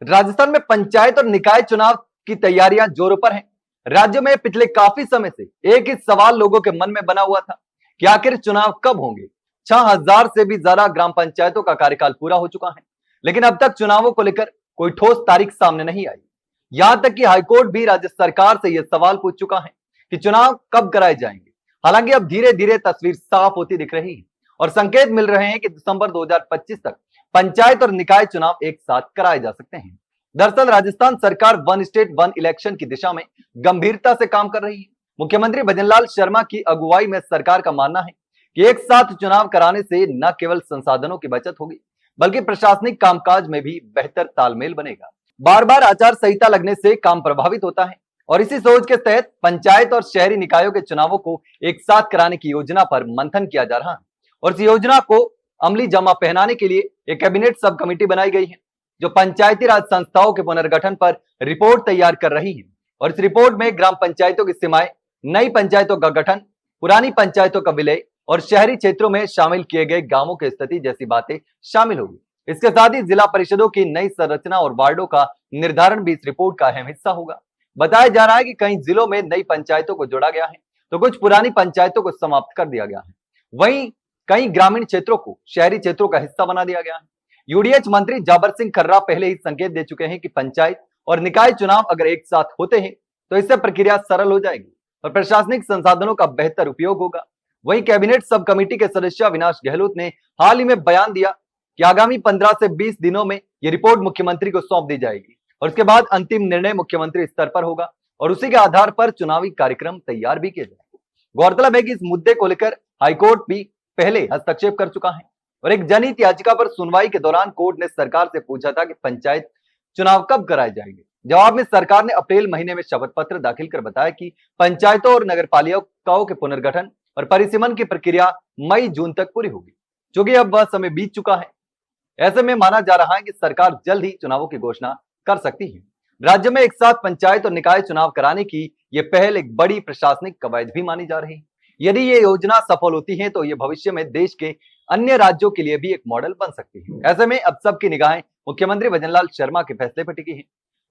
राजस्थान में पंचायत और निकाय चुनाव की तैयारियां जोरों पर हैं। राज्य में पिछले काफी समय से एक ही सवाल लोगों के मन में बना हुआ था कि आखिर चुनाव कब होंगे। 6000 से भी ज्यादा ग्राम पंचायतों का कार्यकाल पूरा हो चुका है, लेकिन अब तक चुनावों को लेकर कोई ठोस तारीख सामने नहीं आई। यहां तक कि हाईकोर्ट भी राज्य सरकार से यह सवाल पूछ चुका है कि चुनाव कब कराए जाएंगे। हालांकि अब धीरे धीरे तस्वीर साफ होती दिख रही है और संकेत मिल रहे हैं कि दिसंबर 2025 तक पंचायत और निकाय चुनाव एक साथ कराए जा सकते हैं। दरअसल राजस्थान सरकार वन स्टेट वन इलेक्शन की दिशा में गंभीरता से काम कर रही है। मुख्यमंत्री भजनलाल शर्मा की अगुवाई में सरकार का मानना है कि एक साथ चुनाव कराने से न केवल संसाधनों की बचत होगी, बल्कि प्रशासनिक कामकाज में भी बेहतर तालमेल बनेगा। बार बार आचार संहिता लगने से काम प्रभावित होता है और इसी सोच के तहत पंचायत और शहरी निकायों के चुनावों को एक साथ कराने की योजना पर मंथन किया जा रहा है और इस योजना को अमली जमा पहनाने के लिए एक कैबिनेट सब कमेटी बनाई गई है, जो पंचायती राज संस्थाओं के पुनर्गठन पर रिपोर्ट तैयार कर रही है। और इस रिपोर्ट में ग्राम पंचायतों की सीमाएं, नई पंचायतों का गठन, पुरानी पंचायतों का विलय और शहरी क्षेत्रों में शामिल किए गए गांवों की स्थिति जैसी बातें शामिल होगी। इसके साथ ही जिला परिषदों की नई संरचना और वार्डों का निर्धारण भी इस रिपोर्ट का अहम हिस्सा होगा। बताया जा रहा है कि कई जिलों में नई पंचायतों को जोड़ा गया है, तो कुछ पुरानी पंचायतों को समाप्त कर दिया गया है। वहीं कई ग्रामीण क्षेत्रों को शहरी क्षेत्रों का हिस्सा बना दिया गया है। यूडीएच मंत्री जाबर सिंह खर्रा पहले ही संकेत दे चुके हैं कि पंचायत और निकाय चुनाव अगर एक साथ होते हैं तो इससे प्रक्रिया सरल हो जाएगी और प्रशासनिक संसाधनों का बेहतर उपयोग होगा। वहीं कैबिनेट सब कमेटी के सदस्य अविनाश गहलोत ने हाल ही में बयान दिया कि आगामी 15 से 20 दिनों में यह रिपोर्ट मुख्यमंत्री को सौंप दी जाएगी और उसके बाद अंतिम निर्णय मुख्यमंत्री स्तर पर होगा और उसी के आधार पर चुनावी कार्यक्रम तैयार भी किए जाएंगे। गौरतलब है कि इस मुद्दे को लेकर हाईकोर्ट भी पहले हस्तक्षेप कर चुका है और एक जनहित याचिका पर सुनवाई के दौरान कोर्ट ने सरकार से पूछा था कि पंचायत चुनाव कब कराए जाएंगे। जवाब में सरकार ने अप्रैल महीने में शपथ पत्र दाखिल कर बताया कि पंचायतों और नगरपालिकाओं के पुनर्गठन और परिसीमन की प्रक्रिया मई जून तक पूरी होगी। चूंकि अब वह समय बीत चुका है, ऐसे में माना जा रहा है कि सरकार जल्द ही चुनावों की घोषणा कर सकती है। राज्य में एक साथ पंचायत और निकाय चुनाव कराने की यह पहल एक बड़ी प्रशासनिक कवायद भी मानी जा रही है। यदि ये योजना सफल होती है तो ये भविष्य में देश के अन्य राज्यों के लिए भी एक मॉडल बन सकती है। ऐसे में अब सबकी निगाहें मुख्यमंत्री भजनलाल शर्मा के फैसले पर टिकी है।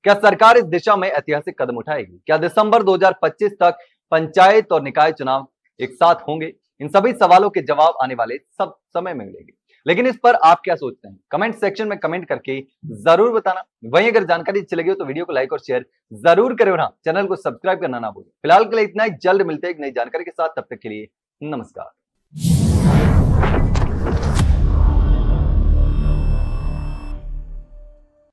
क्या सरकार इस दिशा में ऐतिहासिक कदम उठाएगी? क्या दिसंबर 2025 तक पंचायत और निकाय चुनाव एक साथ होंगे? इन सभी सवालों के जवाब आने वाले सब समय में मिलेंगे, लेकिन इस पर आप क्या सोचते हैं? कमेंट सेक्शन में कमेंट करके जरूर बताना। वहीं अगर जानकारी अच्छी लगी हो तो वीडियो को लाइक और शेयर जरूर करें और हाँ, चैनल को सब्सक्राइब करना ना भूलें। फिलहाल के लिए इतना ही, जल्द मिलते हैं एक नई जानकारी के साथ। तब तक के लिए नमस्कार।